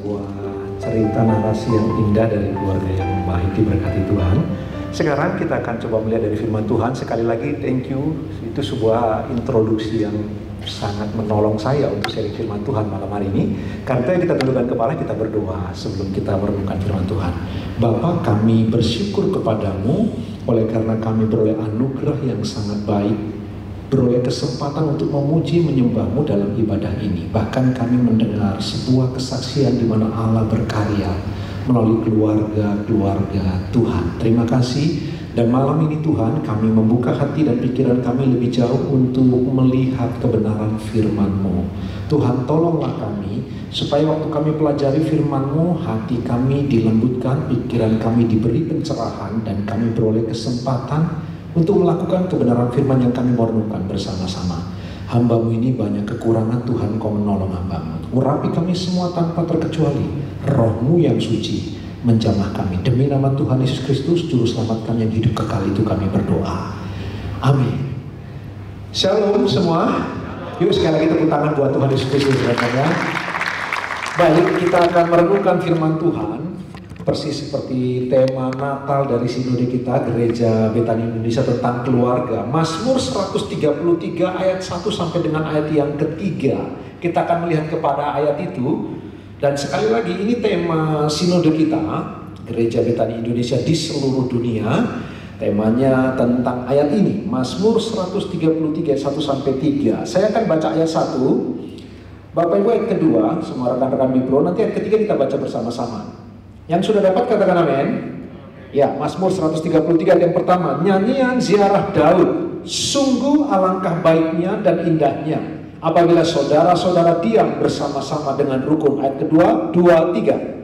sebuah cerita narasi yang indah dari keluarga yang baik diberkati Tuhan. Sekarang kita akan coba melihat dari firman Tuhan. Sekali lagi thank you, itu sebuah introduksi yang sangat menolong saya untuk sharing firman Tuhan malam hari ini. Karena kita tundukkan kepala, kita berdoa sebelum kita merenungkan firman Tuhan. Bapa, kami bersyukur kepadamu oleh karena kami beroleh anugerah yang sangat baik, beroleh kesempatan untuk memuji menyembahmu dalam ibadah ini. Bahkan kami mendengar sebuah kesaksian di mana Allah berkarya melalui keluarga-keluarga Tuhan. Terima kasih. Dan malam ini Tuhan, kami membuka hati dan pikiran kami lebih jauh untuk melihat kebenaran firman-Mu. Tuhan, tolonglah kami supaya waktu kami pelajari firman-Mu, hati kami dilembutkan, pikiran kami diberi pencerahan, dan kami beroleh kesempatan untuk melakukan kebenaran firman yang kami merenungkan bersama-sama. Hamba-Mu ini banyak kekurangan, Tuhan, Kau menolong hamba-Mu. Urapi kami semua tanpa terkecuali. Roh-Mu yang suci menjamah kami. Demi nama Tuhan Yesus Kristus, Juru Selamat kami yang hidup kekal itu kami berdoa. Amin. Shalom semua. Yuk sekali lagi tepuk tangan buat Tuhan Yesus Kristus. Baik, kita akan merenungkan firman Tuhan persis seperti tema Natal dari sinode kita Gereja Betani Indonesia tentang keluarga. Mazmur 133 ayat 1 sampai dengan ayat yang ketiga. Kita akan melihat kepada ayat itu. Dan sekali lagi ini tema sinode kita Gereja Betani Indonesia di seluruh dunia. Temanya tentang ayat ini, Mazmur 133 ayat 1 sampai 3. Saya akan baca ayat 1. Bapak Ibu ayat kedua, semua rekan-rekan Bibro, nanti ayat ketiga kita baca bersama-sama. Yang sudah dapat katakan amin. Ya, Mazmur 133 ayat yang pertama, nyanyian ziarah Daud, sungguh alangkah baiknya dan indahnya apabila saudara-saudara diam bersama-sama dengan rukun. Ayat kedua, 2, 3.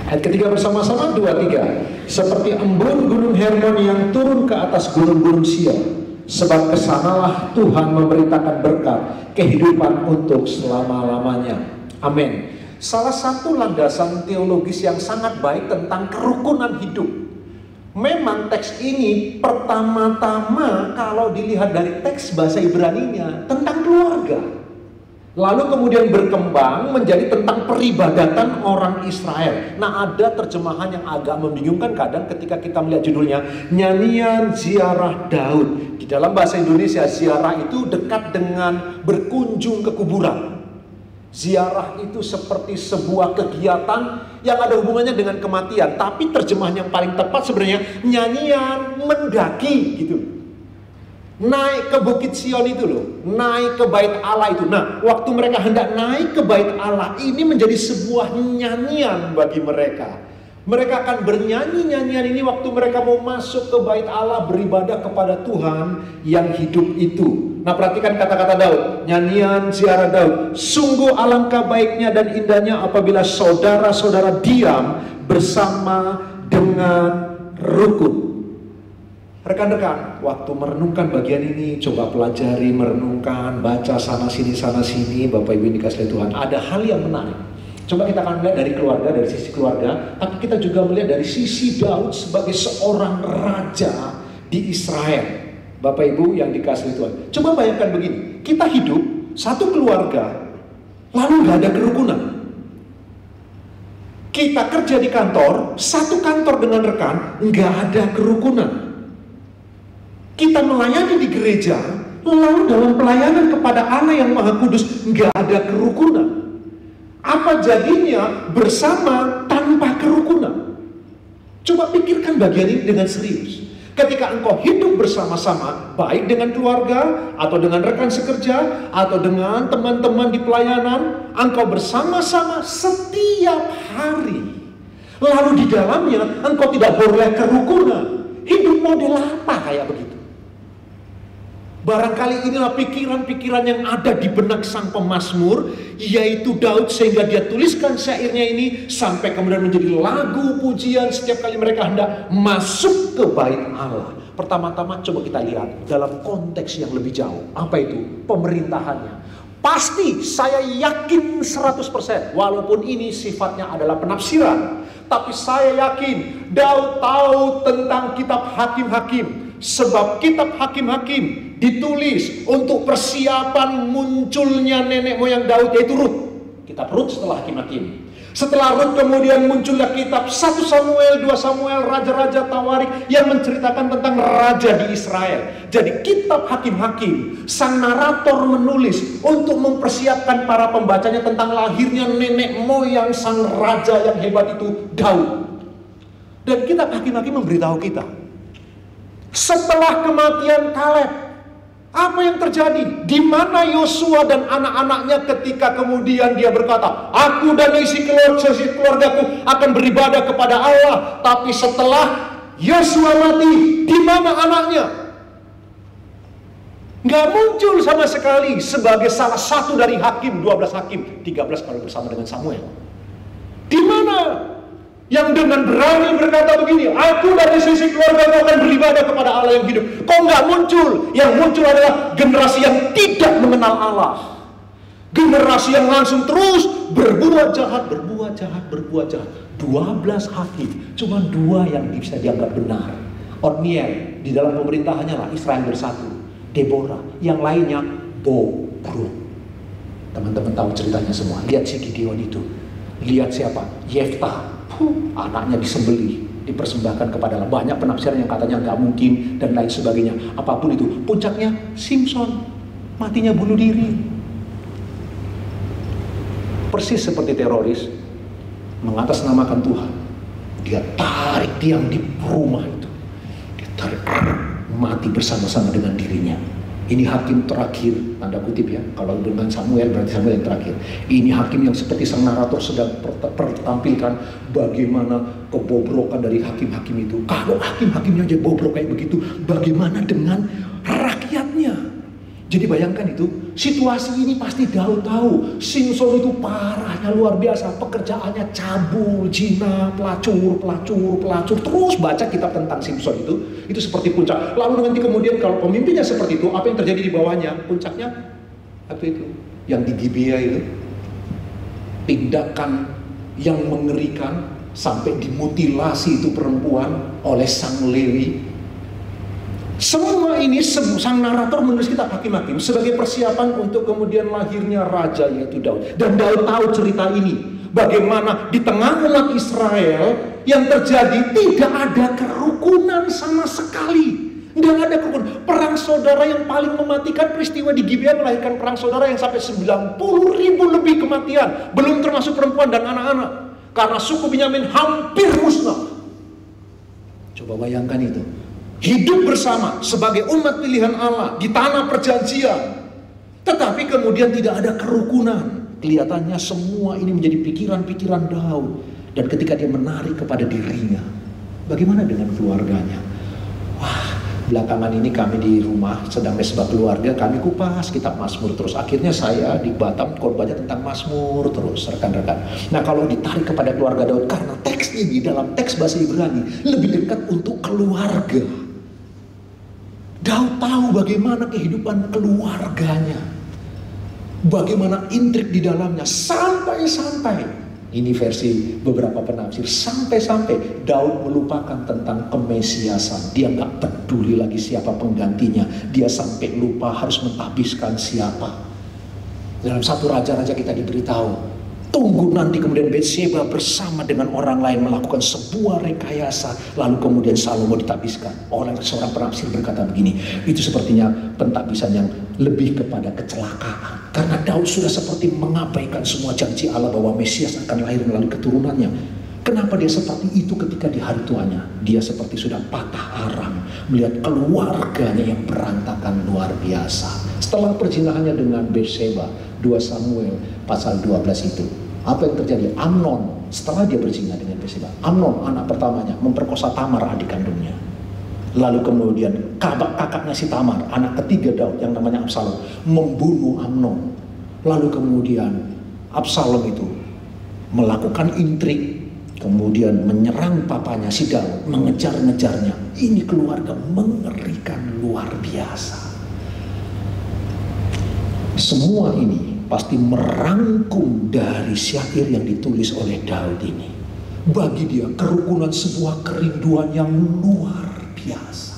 Ayat ketiga bersama-sama, 2, 3. Seperti embun gunung Hermon yang turun ke atas gunung-gunung Sion. Sebab kesanalah Tuhan memberitakan berkat kehidupan untuk selama-lamanya. Amin. Salah satu landasan teologis yang sangat baik tentang kerukunan hidup. Memang teks ini pertama-tama kalau dilihat dari teks bahasa Ibraninya tentang keluarga. Lalu kemudian berkembang menjadi tentang peribadatan orang Israel. Nah, ada terjemahan yang agak membingungkan kadang ketika kita melihat judulnya nyanyian ziarah Daud. Di dalam bahasa Indonesia ziarah itu dekat dengan berkunjung ke kuburan. Ziarah itu seperti sebuah kegiatan yang ada hubungannya dengan kematian. Tapi terjemahan yang paling tepat sebenarnya nyanyian mendaki gitu. Naik ke Bukit Sion itu loh, naik ke Bait Allah itu. Nah, waktu mereka hendak naik ke Bait Allah, ini menjadi sebuah nyanyian bagi mereka. Mereka akan bernyanyi nyanyian ini waktu mereka mau masuk ke Bait Allah, beribadah kepada Tuhan yang hidup itu. Nah, perhatikan kata-kata Daud, nyanyian ziarah Daud, sungguh alangkah baiknya dan indahnya apabila saudara-saudara diam bersama dengan rukun. Rekan-rekan, waktu merenungkan bagian ini, coba pelajari, merenungkan, baca sana sini, Bapak Ibu yang dikasihi Tuhan. Ada hal yang menarik. Coba kita akan melihat dari keluarga, dari sisi keluarga, tapi kita juga melihat dari sisi Daud sebagai seorang raja di Israel. Bapak Ibu yang dikasihi Tuhan. Coba bayangkan begini, kita hidup satu keluarga, lalu gak ada kerukunan. Kita kerja di kantor, satu kantor dengan rekan, gak ada kerukunan. Kita melayani di gereja, lalu dalam pelayanan kepada Allah yang Maha Kudus nggak ada kerukunan. Apa jadinya bersama tanpa kerukunan? Coba pikirkan bagian ini dengan serius. Ketika engkau hidup bersama-sama, baik dengan keluarga, atau dengan rekan sekerja, atau dengan teman-teman di pelayanan, engkau bersama-sama setiap hari. Lalu di dalamnya engkau tidak boleh kerukunan. Hidup model apa kayak begitu? Barangkali inilah pikiran-pikiran yang ada di benak sang pemazmur, yaitu Daud, sehingga dia tuliskan syairnya ini sampai kemudian menjadi lagu pujian setiap kali mereka hendak masuk ke Bait Allah. Pertama-tama coba kita lihat dalam konteks yang lebih jauh. Apa itu? Pemerintahannya. Pasti saya yakin 100%, walaupun ini sifatnya adalah penafsiran, tapi saya yakin Daud tahu tentang kitab Hakim-Hakim. Sebab kitab Hakim-Hakim ditulis untuk persiapan munculnya nenek moyang Daud, yaitu Rut. Kitab Rut setelah Hakim-Hakim. Setelah Rut kemudian muncullah kitab 1 Samuel, 2 Samuel, Raja-Raja Tawarik yang menceritakan tentang raja di Israel. Jadi kitab Hakim-Hakim, sang narator menulis untuk mempersiapkan para pembacanya tentang lahirnya nenek moyang sang raja yang hebat itu, Daud. Dan kitab Hakim-Hakim memberitahu kita, setelah kematian Kaleb, apa yang terjadi? Di mana Yosua dan anak-anaknya ketika kemudian dia berkata, aku dan isi keluargaku akan beribadah kepada Allah. Tapi setelah Yosua mati, di mana anaknya? Nggak muncul sama sekali sebagai salah satu dari hakim, 12 hakim, 13 kalau bersama dengan Samuel. Di mana? Yang dengan berani berkata begini, aku dari sisi keluarga akan beribadah kepada Allah yang hidup. Kok nggak muncul? Yang muncul adalah generasi yang tidak mengenal Allah. Generasi yang langsung terus berbuat jahat, berbuat jahat, berbuat jahat. 12 hakim, cuma 2 yang bisa dianggap benar. Otniel, di dalam pemerintahannya lah Israel bersatu. Deborah, yang lainnya bobrok. Teman-teman tahu ceritanya semua. Lihat si Gideon itu. Lihat siapa? Yeftah. Anaknya disembelih, dipersembahkan kepada Allah. Banyak penafsiran yang katanya nggak mungkin dan lain sebagainya. Apapun itu, puncaknya Simpson matinya bunuh diri. Persis seperti teroris mengatasnamakan Tuhan. Dia tarik tiang di rumah itu, dia tarik, mati bersama-sama dengan dirinya. Ini hakim terakhir, tanda kutip ya. Kalau dengan Samuel berarti Samuel yang terakhir. Ini hakim yang seperti sang narator sedang pertampilkan bagaimana kebobrokan dari hakim-hakim itu. Kalau hakim-hakimnya aja bobrok kayak begitu, bagaimana dengan rakyatnya? Jadi bayangkan itu, situasi ini pasti Daud tahu. Simpson itu parahnya luar biasa, pekerjaannya cabul, zina, pelacur. Terus baca kitab tentang Simpson itu seperti puncak. Lalu nanti kemudian kalau pemimpinnya seperti itu, apa yang terjadi di bawahnya? Puncaknya apa itu? Yang di Gibea itu, tindakan yang mengerikan sampai dimutilasi itu perempuan oleh sang Lewi. Semua ini sang narator menulis kitab Hakim-Hakim sebagai persiapan untuk kemudian lahirnya raja yaitu Daud. Dan Daud tahu cerita ini. Bagaimana di tengah umat Israel yang terjadi tidak ada kerukunan sama sekali. Tidak ada kerukunan. Perang saudara yang paling mematikan, peristiwa di Gibea melahirkan perang saudara yang sampai 90.000 lebih kematian. Belum termasuk perempuan dan anak-anak. Karena suku Benyamin hampir musnah. Coba bayangkan itu. Hidup bersama sebagai umat pilihan Allah di tanah perjanjian. Tetapi kemudian tidak ada kerukunan. Kelihatannya semua ini menjadi pikiran-pikiran Daud. Dan ketika dia menarik kepada dirinya, bagaimana dengan keluarganya? Wah, belakangan ini kami di rumah sedang mesbah keluarga, kami kupas kitab Mazmur terus. Akhirnya saya di Batam khotbahnya tentang Mazmur terus, rekan-rekan. Nah, kalau ditarik kepada keluarga Daud, karena teks ini dalam teks bahasa Ibrani lebih dekat untuk keluarga. Daud tahu bagaimana kehidupan keluarganya, bagaimana intrik di dalamnya, sampai-sampai, ini versi beberapa penafsir, sampai-sampai Daud melupakan tentang kemesiasan. Dia gak peduli lagi siapa penggantinya. Dia sampai lupa harus mentahbiskan siapa. Dalam satu raja-raja kita diberitahu, tunggu nanti kemudian Bathsheba bersama dengan orang lain melakukan sebuah rekayasa. Lalu kemudian Salomo ditahbiskan. Oleh seorang penafsir berkata begini, itu sepertinya pentahbisan yang lebih kepada kecelakaan. Karena Daud sudah seperti mengabaikan semua janji Allah bahwa Mesias akan lahir melalui keturunannya. Kenapa dia seperti itu ketika di hari tuanya? Dia seperti sudah patah arang melihat keluarganya yang berantakan luar biasa. Setelah perzinahannya dengan Bathsheba, 2 Samuel pasal 12 itu, apa yang terjadi? Amnon, setelah dia berzina dengan Bathsheba, Amnon anak pertamanya memperkosa Tamar adik kandungnya. Lalu kemudian kakaknya si Tamar, anak ketiga Daud yang namanya Absalom, membunuh Amnon. Lalu kemudian Absalom itu melakukan intrik, kemudian menyerang papanya si Daud, mengejar-ngejarnya. Ini keluarga mengerikan luar biasa. Semua ini pasti merangkum dari syair yang ditulis oleh Daud ini. Bagi dia kerukunan sebuah kerinduan yang luar biasa.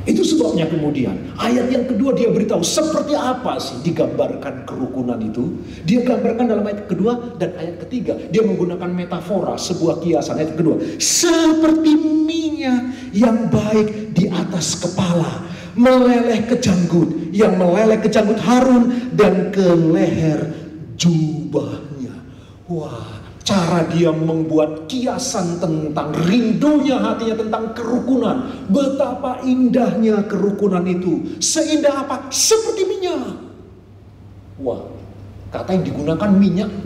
Itu sebabnya kemudian ayat yang kedua dia beritahu seperti apa sih digambarkan kerukunan itu. Dia gambarkan dalam ayat kedua dan ayat ketiga. Dia menggunakan metafora, sebuah kiasan. Ayat kedua, seperti minyak yang baik di atas kepala, meleleh ke janggut, yang meleleh ke janggut Harun dan ke leher jubahnya. Wah, cara dia membuat kiasan tentang rindunya hatinya tentang kerukunan. Betapa indahnya kerukunan itu. Seindah apa? Seperti minyak. Wah, kata yang digunakan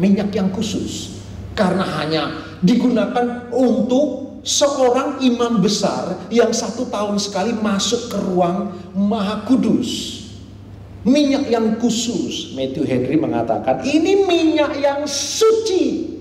minyak yang khusus. Karena hanya digunakan untuk seorang imam besar yang 1 tahun sekali masuk ke ruang Maha Kudus. Minyak yang khusus. Matthew Henry mengatakan ini minyak yang suci.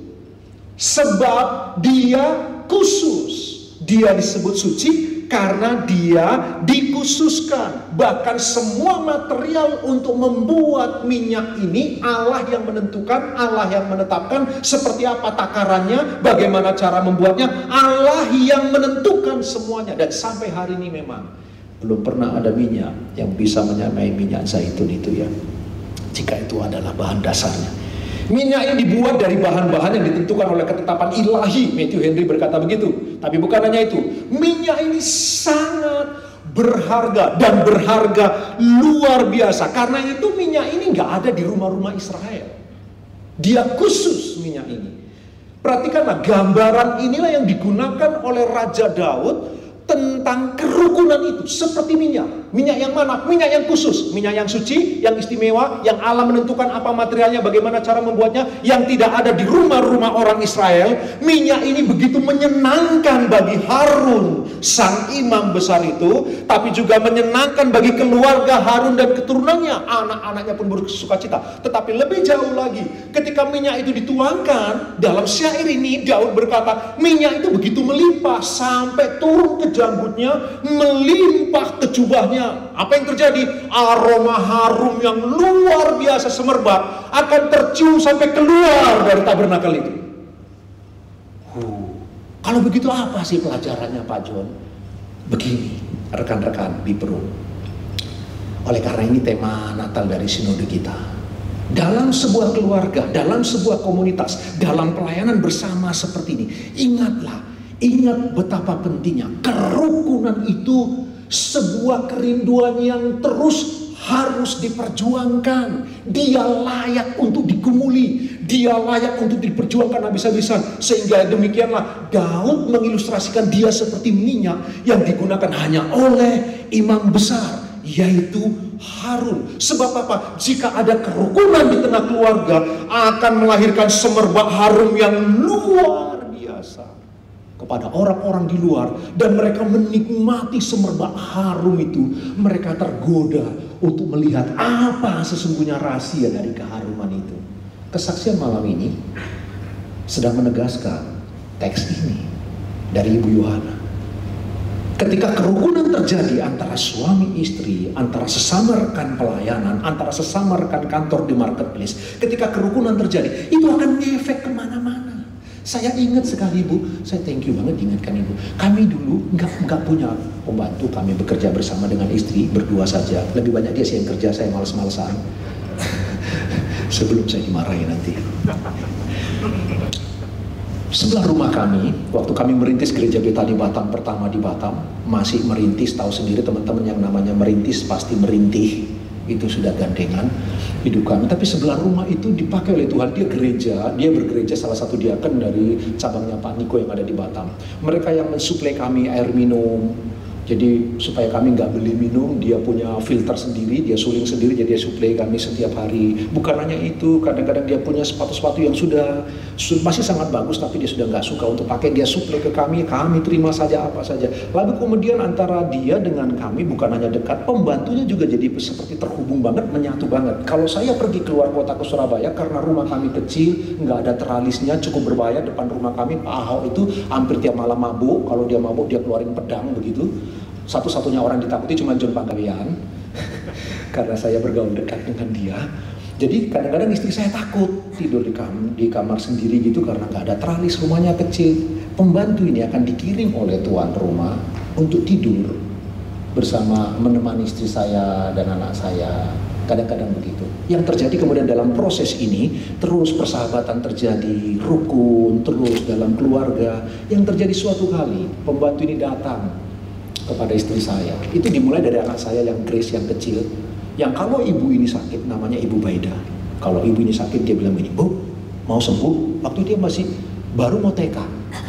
Sebab dia khusus. Dia disebut suci karena dia dikhususkan. Bahkan semua material untuk membuat minyak ini Allah yang menentukan, Allah yang menetapkan. Seperti apa takarannya, bagaimana cara membuatnya, Allah yang menentukan semuanya. Dan sampai hari ini memang belum pernah ada minyak yang bisa menyamai minyak zaitun itu ya, jika itu adalah bahan dasarnya. Minyak yang dibuat dari bahan-bahan yang ditentukan oleh ketetapan ilahi. Matthew Henry berkata begitu. Tapi bukan hanya itu, minyak ini sangat berharga dan berharga luar biasa. Karena itu minyak ini nggak ada di rumah-rumah Israel. Dia khusus minyak ini. Perhatikanlah, gambaran inilah yang digunakan oleh Raja Daud tentang kerukunan itu. Seperti minyak. Minyak yang mana? Minyak yang khusus. Minyak yang suci, yang istimewa, yang Allah menentukan apa materialnya, bagaimana cara membuatnya, yang tidak ada di rumah-rumah orang Israel. Minyak ini begitu menyenangkan bagi Harun, sang imam besar itu, tapi juga menyenangkan bagi keluarga Harun dan keturunannya. Anak-anaknya pun bersukacita. Tetapi lebih jauh lagi, ketika minyak itu dituangkan dalam syair ini, Daud berkata, minyak itu begitu melimpah sampai turun ke janggutnya, melimpah ke jubahnya. Apa yang terjadi? Aroma harum yang luar biasa semerbak akan tercium sampai keluar dari tabernakel itu. Kalau begitu apa sih pelajarannya Pak John? Begini, rekan-rekan Bipro. Oleh karena ini tema Natal dari sinode kita. Dalam sebuah keluarga, dalam sebuah komunitas, dalam pelayanan bersama seperti ini, ingat betapa pentingnya kerukunan itu. Sebuah kerinduan yang terus harus diperjuangkan. Dia layak untuk digumuli, dia layak untuk diperjuangkan habis-habisan. Sehingga demikianlah Daud mengilustrasikan dia seperti minyak yang digunakan hanya oleh imam besar, yaitu Harun. Sebab apa? Jika ada kerukunan di tengah keluarga, akan melahirkan semerbak harum yang luar biasa kepada orang-orang di luar, dan mereka menikmati semerbak harum itu. Mereka tergoda untuk melihat apa sesungguhnya rahasia dari keharuman itu. Kesaksian malam ini sedang menegaskan teks ini dari Ibu Yohana. Ketika kerukunan terjadi antara suami istri, antara sesama rekan pelayanan, antara sesama rekan kantor di marketplace, ketika kerukunan terjadi, itu akan ngefek kemana-mana. Saya ingat sekali Ibu, saya thank you banget diingatkan Ibu. Kami dulu nggak punya pembantu, kami bekerja bersama dengan istri, berdua saja. Lebih banyak dia sih yang kerja, saya males-malesan. Sebelum saya dimarahi nanti. Sebelah rumah kami, waktu kami merintis gereja Betani Batam pertama di Batam, masih merintis, tahu sendiri teman-teman yang namanya merintis pasti merintih. Itu sudah gandengan hidup kami. Tapi sebelah rumah itu dipakai oleh Tuhan. Dia bergereja salah satu diaken dari cabangnya Pak Niko yang ada di Batam. Mereka yang mensuplai kami air minum. Jadi supaya kami nggak beli minum, dia punya filter sendiri, dia suling sendiri, jadi dia suplai kami setiap hari. Bukan hanya itu, kadang-kadang dia punya sepatu-sepatu yang sudah masih sangat bagus, tapi dia sudah nggak suka untuk pakai, dia suplai ke kami terima saja apa saja. Lalu kemudian antara dia dengan kami bukan hanya dekat, pembantunya juga jadi seperti terhubung banget, menyatu banget. Kalau saya pergi keluar kota ke Surabaya karena rumah kami kecil, nggak ada teralisnya, cukup berbahaya. Depan rumah kami Pak Ahok itu hampir tiap malam mabuk. Kalau dia mabuk dia keluarin pedang begitu. Satu-satunya orang ditakuti cuma John Panggabean karena saya bergaul dekat dengan dia. Jadi kadang-kadang istri saya takut tidur di kamar sendiri gitu karena nggak ada teralis, rumahnya kecil. Pembantu ini akan dikirim oleh tuan rumah untuk tidur bersama menemani istri saya dan anak saya. Kadang-kadang begitu. Yang terjadi kemudian dalam proses ini, terus persahabatan terjadi, rukun, terus dalam keluarga. Yang terjadi suatu kali, pembantu ini datang kepada istri saya. Itu dimulai dari anak saya yang Grace yang kecil. Yang kalau ibu ini sakit, namanya Ibu Baida. Kalau ibu ini sakit, dia bilang begini, Bu, mau sembuh? Waktu dia masih baru mau TK.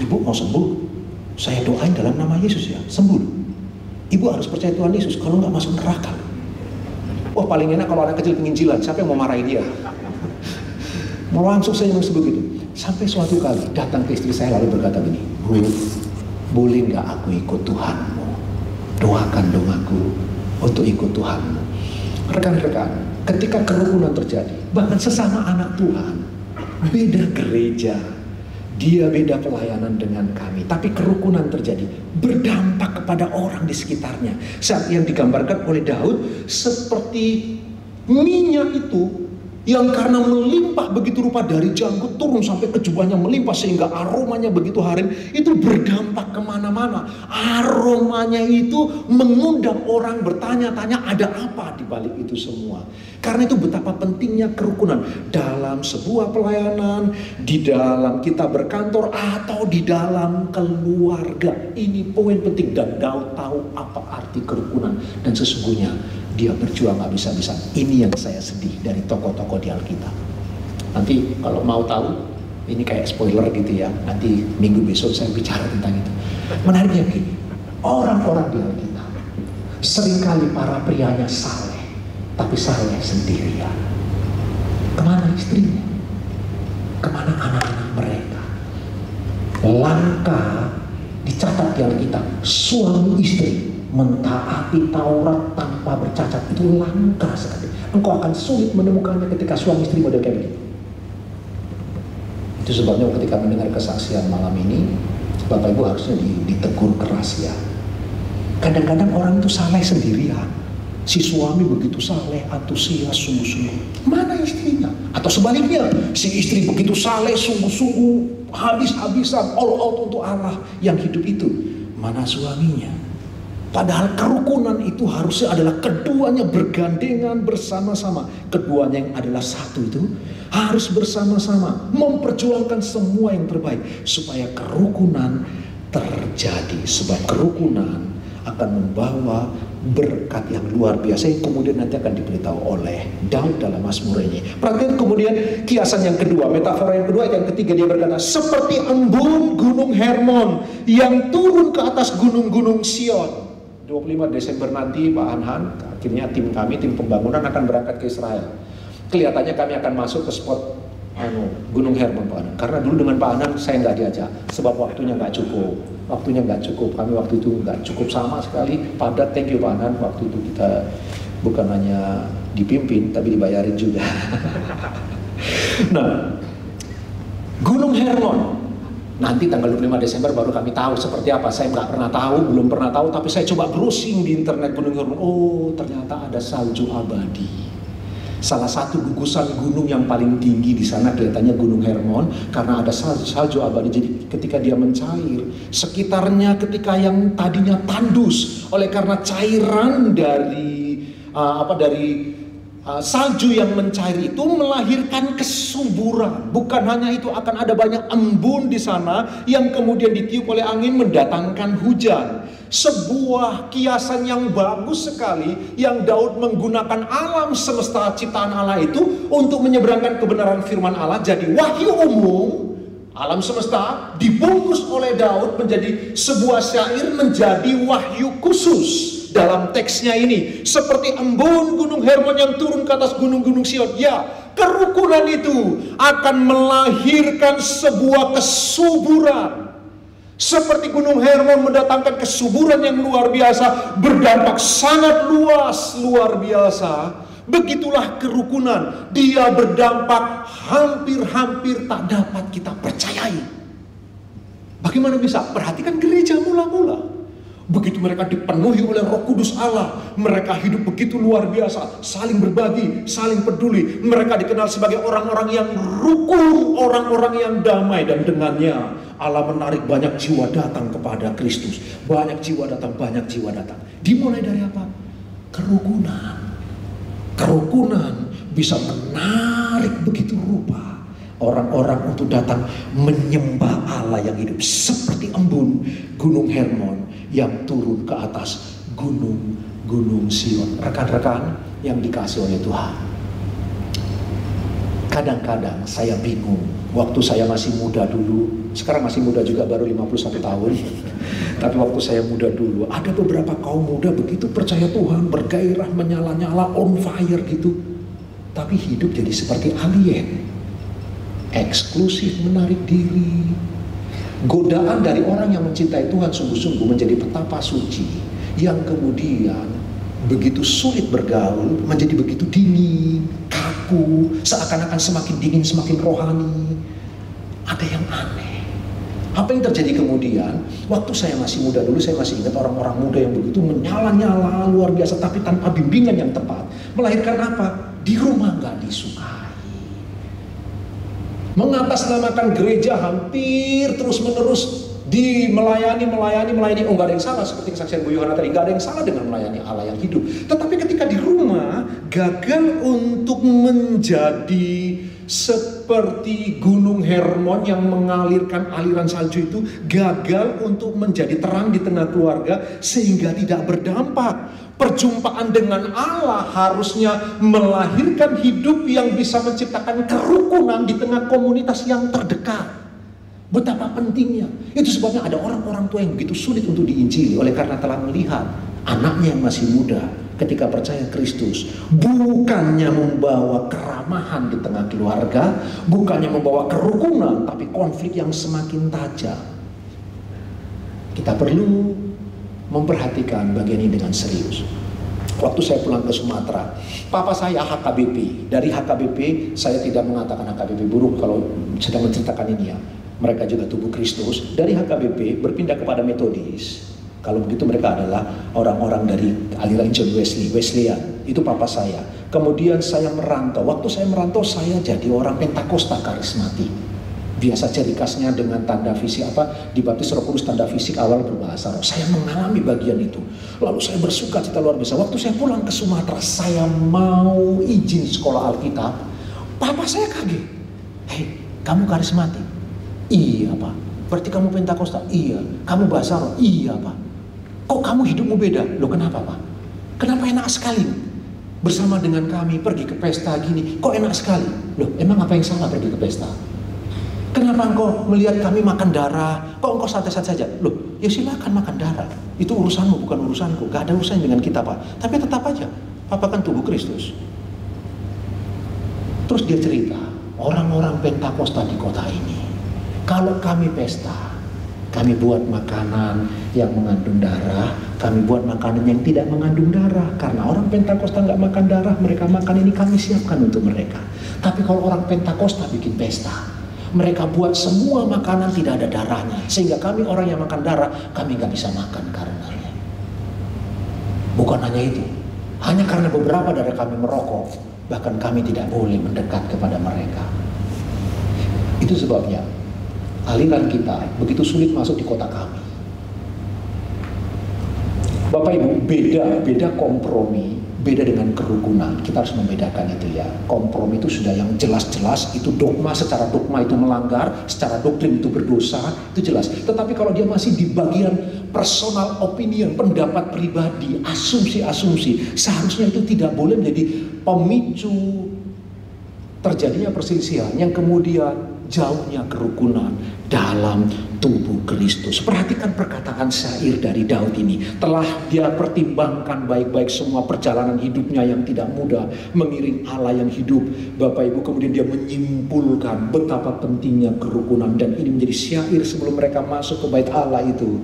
Ibu mau sembuh? Saya doain dalam nama Yesus ya, sembuh. Ibu harus percaya Tuhan Yesus, kalau nggak masuk neraka. Wah, paling enak kalau anak kecil penginjilan, siapa yang mau marahin dia? Mau langsung saya mesti begitu. Sampai suatu kali datang ke istri saya lalu berkata begini, Bu, boleh nggak aku ikut Tuhanmu? Doakan dong aku untuk ikut Tuhanmu. Rekan-rekan, ketika kerukunan terjadi, bahkan sesama anak Tuhan, beda gereja, dia beda pelayanan dengan kami, tapi kerukunan terjadi, berdampak kepada orang di sekitarnya. Saat yang digambarkan oleh Daud seperti minyak itu yang karena melimpah begitu rupa dari janggut turun sampai ke jubahnya melimpah sehingga aromanya begitu harum, itu berdampak kemana-mana. Aromanya itu mengundang orang bertanya-tanya ada apa di balik itu semua. Karena itu betapa pentingnya kerukunan dalam sebuah pelayanan, di dalam kita berkantor atau di dalam keluarga. Ini poin penting dan Daud tahu apa arti kerukunan dan sesungguhnya dia berjuang habis-habisan. Ini yang saya sedih dari tokoh-tokoh di Alkitab. Nanti kalau mau tahu, ini kayak spoiler gitu ya. Nanti minggu besok saya bicara tentang itu. Menariknya begini, orang-orang di Alkitab seringkali para prianya saleh, tapi saleh sendirian. Kemana istrinya? Kemana anak-anak mereka? Langka dicatat di Alkitab, suami istri mentaati Taurat tanpa bercacat itu langka sekali. Engkau akan sulit menemukannya ketika suami istri model kayak begitu. Itu sebabnya ketika mendengar kesaksian malam ini, Bapak Ibu harusnya ditegur keras ya. Kadang-kadang orang itu saleh sendirian. Si suami begitu saleh, antusias, sungguh-sungguh. Mana istrinya? Atau sebaliknya, si istri begitu saleh, sungguh-sungguh, habis-habisan, all out untuk Allah yang hidup itu. Mana suaminya? Padahal kerukunan itu harusnya adalah keduanya bergandengan bersama-sama. Keduanya yang adalah satu itu harus bersama-sama memperjuangkan semua yang terbaik supaya kerukunan terjadi. Sebab kerukunan akan membawa berkat yang luar biasa yang kemudian nanti akan diberitahu oleh Daud dalam Mazmur ini. Perhatikan kemudian kiasan yang kedua, metafora yang kedua, yang ketiga dia berkata seperti embun gunung Hermon yang turun ke atas gunung-gunung Sion. 25 Desember nanti Pak Anhan, akhirnya tim kami, tim pembangunan akan berangkat ke Israel. Kelihatannya kami akan masuk ke spot Gunung Hermon Pak Anhan. Karena dulu dengan Pak Anhan saya nggak diajak, sebab waktunya nggak cukup. Waktunya nggak cukup, kami waktu itu nggak cukup sama sekali. Padat, thank you Pak Anhan, waktu itu kita bukan hanya dipimpin, tapi dibayarin juga. Nah, Gunung Hermon. Nanti tanggal 25 Desember baru kami tahu seperti apa. Saya nggak pernah tahu, belum pernah tahu. Tapi saya coba browsing di internet Gunung Hermon. Oh, ternyata ada salju abadi. Salah satu gugusan gunung yang paling tinggi di sana kelihatannya Gunung Hermon. Karena ada salju abadi. Jadi ketika dia mencair, sekitarnya ketika yang tadinya tandus oleh karena cairan dari salju yang mencair itu melahirkan kesuburan. Bukan hanya itu, akan ada banyak embun di sana yang kemudian ditiup oleh angin mendatangkan hujan. Sebuah kiasan yang bagus sekali yang Daud menggunakan alam semesta ciptaan Allah itu untuk menyeberangkan kebenaran firman Allah. Jadi wahyu umum alam semesta dibungkus oleh Daud menjadi sebuah syair, menjadi wahyu khusus. Dalam teksnya ini seperti embun gunung Hermon yang turun ke atas gunung-gunung Sion. Ya, kerukunan itu akan melahirkan sebuah kesuburan. Seperti gunung Hermon mendatangkan kesuburan yang luar biasa, berdampak sangat luas, luar biasa. Begitulah kerukunan. Dia berdampak hampir-hampir tak dapat kita percayai. Bagaimana bisa? Perhatikan gereja mula-mula. Begitu mereka dipenuhi oleh Roh Kudus Allah, mereka hidup begitu luar biasa, saling berbagi, saling peduli. Mereka dikenal sebagai orang-orang yang rukun, orang-orang yang damai, dan dengannya Allah menarik banyak jiwa datang kepada Kristus. Banyak jiwa datang, banyak jiwa datang. Dimulai dari apa? Kerukunan. Kerukunan bisa menarik begitu rupa orang-orang untuk datang menyembah Allah yang hidup. Seperti embun Gunung Hermon yang turun ke atas gunung Sion. Rekan-rekan yang dikasih oleh Tuhan, kadang-kadang saya bingung. Waktu saya masih muda dulu, sekarang masih muda juga, baru 51 tahun. Tapi waktu saya muda dulu, ada beberapa kaum muda begitu percaya Tuhan, bergairah, menyala-nyala, on fire gitu. Tapi hidup jadi seperti alien, eksklusif, menarik diri. Godaan dari orang yang mencintai Tuhan sungguh-sungguh menjadi petapa suci, yang kemudian begitu sulit bergaul, menjadi begitu dingin, kaku, seakan-akan semakin dingin semakin rohani. Ada yang aneh. Apa yang terjadi kemudian? Waktu saya masih muda dulu, saya masih ingat orang-orang muda yang begitu menyala-nyala luar biasa, tapi tanpa bimbingan yang tepat, melahirkan apa? Di rumah nggak disukai. Mengatasnamakan gereja hampir terus-menerus melayani. Oh, nggak ada yang salah, seperti kesaksian Bu Yohana tadi, nggak ada yang salah dengan melayani Allah yang hidup. Tetapi ketika di rumah gagal untuk menjadi seperti Gunung Hermon yang mengalirkan aliran salju itu, gagal untuk menjadi terang di tengah keluarga sehingga tidak berdampak. Perjumpaan dengan Allah harusnya melahirkan hidup yang bisa menciptakan kerukunan di tengah komunitas yang terdekat. Betapa pentingnya. Itu sebabnya ada orang-orang tua yang begitu sulit untuk diinjili, oleh karena telah melihat anaknya yang masih muda ketika percaya Kristus bukannya membawa keramahan di tengah keluarga, bukannya membawa kerukunan, tapi konflik yang semakin tajam. Kita perlu memperhatikan bagian ini dengan serius. Waktu saya pulang ke Sumatera, papa saya HKBP. Dari HKBP, saya tidak mengatakan HKBP buruk kalau sedang menceritakan ini ya. Mereka juga tubuh Kristus. Dari HKBP berpindah kepada Metodis. Kalau begitu mereka adalah orang-orang dari aliran John Wesley, Wesleyan. Itu papa saya. Kemudian saya merantau. Waktu saya merantau, saya jadi orang Pentakosta karismatik. Biasa ciri khasnya dengan tanda fisik dibaptis Roh Kudus, tanda fisik awal berbahasa roh. Saya mengalami bagian itu. Lalu saya bersuka cita luar biasa. Waktu saya pulang ke Sumatera, saya mau izin sekolah Alkitab. Papa saya kaget. Hei, kamu karismatik? Iya Pak. Berarti kamu Pentakosta? Iya. Kamu bahasa roh? Iya Pak. Kok kamu hidupmu beda? Loh kenapa Pak? Kenapa enak sekali bersama dengan kami pergi ke pesta gini? Kok enak sekali? Loh emang apa yang salah pergi ke pesta? Kenapa engkau melihat kami makan darah? Kok engkau santai-santai saja? Loh ya silakan makan darah. Itu urusanmu bukan urusanku. Gak ada urusan dengan kita Pak. Tapi tetap aja Papa kan tubuh Kristus. Terus dia cerita, orang-orang Pentakosta di kota ini, kalau kami pesta, kami buat makanan yang mengandung darah, kami buat makanan yang tidak mengandung darah. Karena orang Pentakosta nggak makan darah, mereka makan ini kami siapkan untuk mereka. Tapi kalau orang Pentakosta bikin pesta, mereka buat semua makanan tidak ada darahnya, sehingga kami orang yang makan darah, kami nggak bisa makan karenanya. Bukan hanya itu, hanya karena beberapa dari kami merokok, bahkan kami tidak boleh mendekat kepada mereka. Itu sebabnya aliran kita begitu sulit masuk di kota kami. Bapak Ibu, beda kompromi, beda dengan kerukunan. Kita harus membedakan itu ya. Kompromi itu sudah yang jelas-jelas, itu dogma, secara dogma itu melanggar, secara doktrin itu berdosa, itu jelas. Tetapi kalau dia masih di bagian personal opinion, pendapat pribadi, asumsi-asumsi, seharusnya itu tidak boleh menjadi pemicu terjadinya perselisihan yang kemudian jauhnya kerukunan dalam tubuh Kristus. Perhatikan perkataan syair dari Daud ini. Telah dia pertimbangkan baik-baik semua perjalanan hidupnya yang tidak mudah mengiring Allah yang hidup. Bapak Ibu, kemudian dia menyimpulkan betapa pentingnya kerukunan, dan ini menjadi syair sebelum mereka masuk ke bait Allah itu.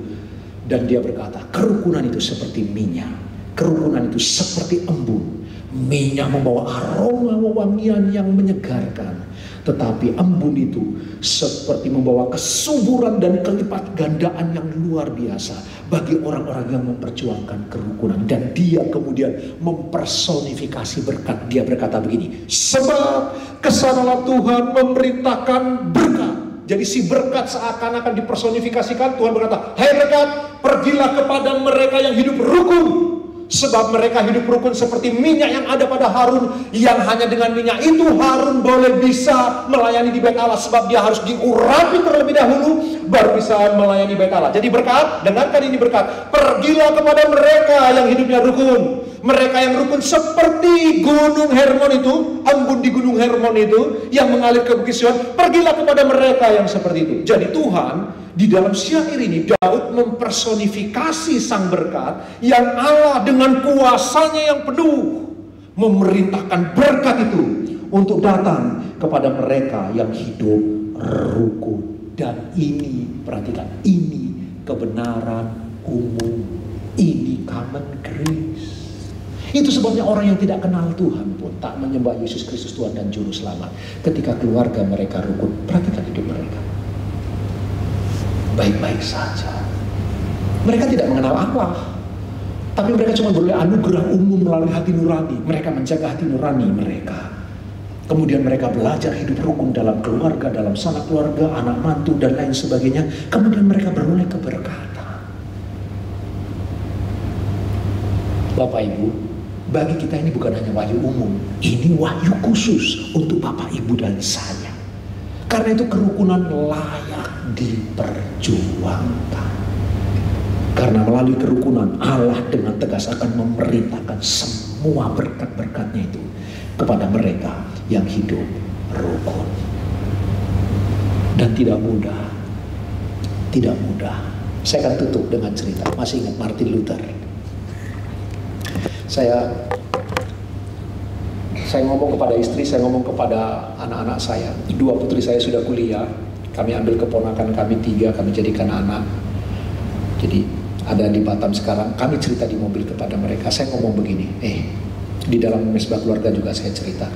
Dan dia berkata, kerukunan itu seperti minyak, kerukunan itu seperti embun. Minyak membawa aroma wewangian yang menyegarkan, tetapi embun itu seperti membawa kesuburan dan kelipat gandaan yang luar biasa bagi orang-orang yang memperjuangkan kerukunan. Dan dia kemudian mempersonifikasi berkat. Dia berkata begini, sebab kesanalah Tuhan memerintahkan berkat. Jadi si berkat seakan-akan dipersonifikasikan. Tuhan berkata, "Hai berkat, pergilah kepada mereka yang hidup rukun. Sebab mereka hidup rukun seperti minyak yang ada pada Harun, yang hanya dengan minyak itu Harun boleh bisa melayani di bait Allah. Sebab dia harus diurapi terlebih dahulu, baru bisa melayani bait Allah." Jadi berkat, dengarkan ini berkat. Pergilah kepada mereka yang hidupnya rukun. Mereka yang rukun seperti gunung Hermon itu, embun di gunung Hermon itu, yang mengalir ke Bukit Sion. Pergilah kepada mereka yang seperti itu. Jadi Tuhan, di dalam syair ini, Daud mempersonifikasi sang berkat yang Allah dengan kuasanya yang penuh memerintahkan berkat itu untuk datang kepada mereka yang hidup rukun. Dan ini, perhatikan, ini kebenaran umum. Ini common grace. Itu sebabnya orang yang tidak kenal Tuhan pun tak menyembah Yesus Kristus Tuhan dan Juru Selamat. Ketika keluarga mereka rukun, perhatikan hidup mereka. Baik-baik saja. Mereka tidak mengenal Allah, tapi mereka cuma beroleh anugerah umum melalui hati nurani. Mereka menjaga hati nurani mereka. Kemudian mereka belajar hidup rukun dalam keluarga, dalam sanak keluarga, anak mantu dan lain sebagainya. Kemudian mereka beroleh keberkatan. Bapak Ibu, bagi kita ini bukan hanya wahyu umum, ini wahyu khusus untuk Bapak Ibu dan saya. Karena itu kerukunan layak diperjuangkan. Karena melalui kerukunan Allah dengan tegas akan memerintahkan semua berkat-berkatnya itu kepada mereka yang hidup rukun. Dan tidak mudah. Tidak mudah. Saya akan tutup dengan cerita. Masih ingat Martin Luther? Saya ngomong kepada istri, saya ngomong kepada anak-anak saya. 2 putri saya sudah kuliah. Kami ambil keponakan kami 3, kami jadikan anak. Jadi ada di Batam sekarang. Kami cerita di mobil kepada mereka. Saya ngomong begini, di dalam mesbah keluarga juga saya cerita.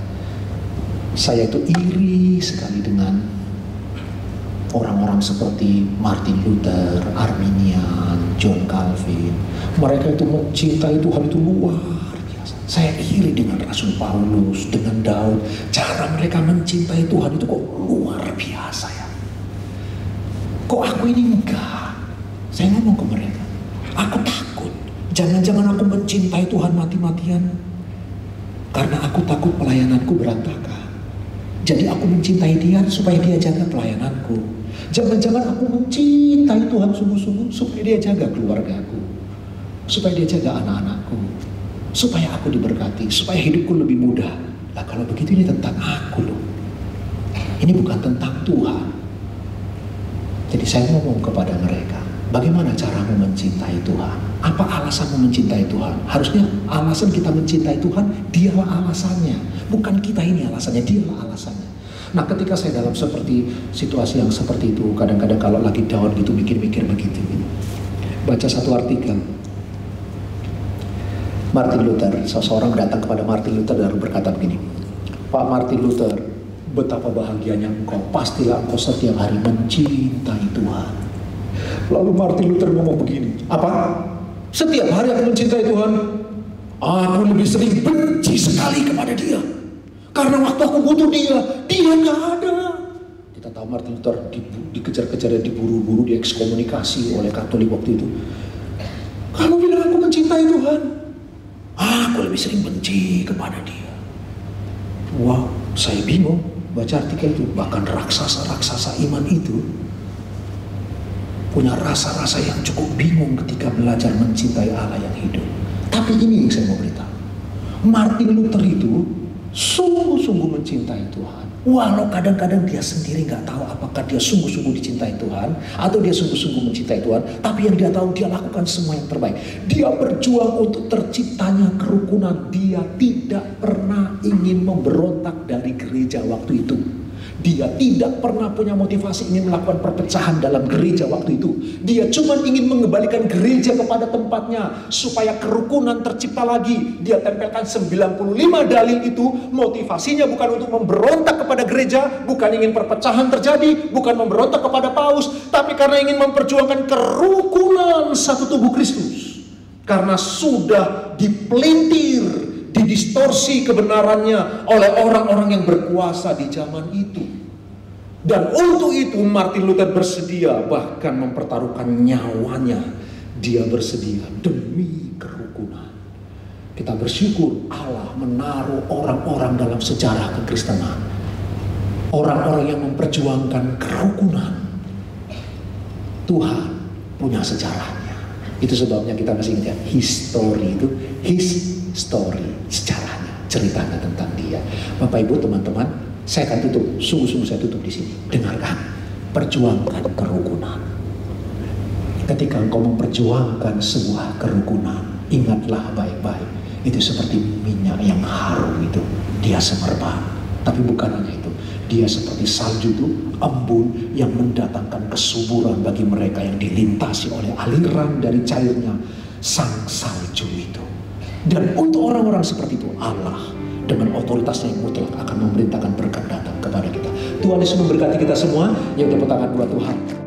Saya itu iri sekali dengan orang-orang seperti Martin Luther, Arminian, John Calvin. Mereka itu mencintai Tuhan itu luar biasa. Saya iri dengan Rasul Paulus, dengan Daud. Cara mereka mencintai Tuhan itu kok luar biasa ya. Kok aku ini enggak? Saya ngomong ke mereka, aku takut. Jangan-jangan aku mencintai Tuhan mati-matian. Karena aku takut pelayananku berantakan. Jadi aku mencintai dia supaya dia jaga pelayananku. Jangan-jangan aku mencintai Tuhan sungguh-sungguh supaya dia jaga keluargaku, supaya dia jaga anak-anakku, supaya aku diberkati, supaya hidupku lebih mudah. Lah kalau begitu ini tentang aku loh. Ini bukan tentang Tuhan. Jadi saya ngomong kepada mereka, bagaimana caramu mencintai Tuhan? Apa alasanmu mencintai Tuhan? Harusnya alasan kita mencintai Tuhan, dialah alasannya. Bukan kita ini alasannya, dialah alasannya. Nah ketika saya dalam seperti situasi yang seperti itu, kadang-kadang kalau lagi down gitu, mikir-mikir begitu. Baca satu artikel. Martin Luther, seseorang datang kepada Martin Luther dan berkata begini, Pak Martin Luther, betapa bahagianya engkau, pastilah engkau setiap hari mencintai Tuhan. Lalu Martin Luther ngomong begini, apa? Setiap hari aku mencintai Tuhan, aku lebih sering benci sekali kepada dia. Karena waktu aku butuh dia nggak ada. Kita tahu Martin Luther dikejar-kejar dan diburu-buru, diekskomunikasi oleh Katolik waktu itu. Kamu bilang aku mencintai Tuhan, aku lebih sering benci kepada dia. Wow, saya bingung baca artikel itu. Bahkan raksasa-raksasa iman itu punya rasa-rasa yang cukup bingung ketika belajar mencintai Allah yang hidup. Tapi ini yang saya mau beritahu. Martin Luther itu sungguh-sungguh mencintai Tuhan. Walau kadang-kadang dia sendiri nggak tahu apakah dia sungguh-sungguh dicintai Tuhan atau dia sungguh-sungguh mencintai Tuhan. Tapi yang dia tahu, dia lakukan semua yang terbaik. Dia berjuang untuk terciptanya kerukunan. Dia tidak pernah ingin memberontak dari gereja waktu itu. Dia tidak pernah punya motivasi ingin melakukan perpecahan dalam gereja waktu itu. Dia cuma ingin mengembalikan gereja kepada tempatnya supaya kerukunan tercipta lagi. Dia tempelkan 95 dalil itu. Motivasinya bukan untuk memberontak kepada gereja, bukan ingin perpecahan terjadi, bukan memberontak kepada paus, tapi karena ingin memperjuangkan kerukunan satu tubuh Kristus. Karena sudah dipelintir, didistorsi kebenarannya oleh orang-orang yang berkuasa di zaman itu. Dan untuk itu Martin Luther bersedia bahkan mempertaruhkan nyawanya. Dia bersedia demi kerukunan. Kita bersyukur Allah menaruh orang-orang dalam sejarah kekristenan. Orang-orang yang memperjuangkan kerukunan. Tuhan punya sejarahnya. Itu sebabnya kita masih ingat ya, history itu, his story, sejarahnya, ceritanya tentang dia. Bapak Ibu, teman-teman, saya akan tutup, sungguh-sungguh saya tutup di sini. Dengarkan, perjuangkan kerukunan. Ketika engkau memperjuangkan sebuah kerukunan, ingatlah baik-baik, itu seperti minyak yang harum itu, dia semerbak. Tapi bukan hanya itu, dia seperti salju itu, embun yang mendatangkan kesuburan bagi mereka yang dilintasi oleh aliran dari cairnya sang salju itu. Dan untuk orang-orang seperti itu, Allah dengan otoritasnya yang mutlak akan memerintahkan berkat datang kepada kita. Tuhan Yesus memberkati kita semua. Yang tepuk tangan buat Tuhan.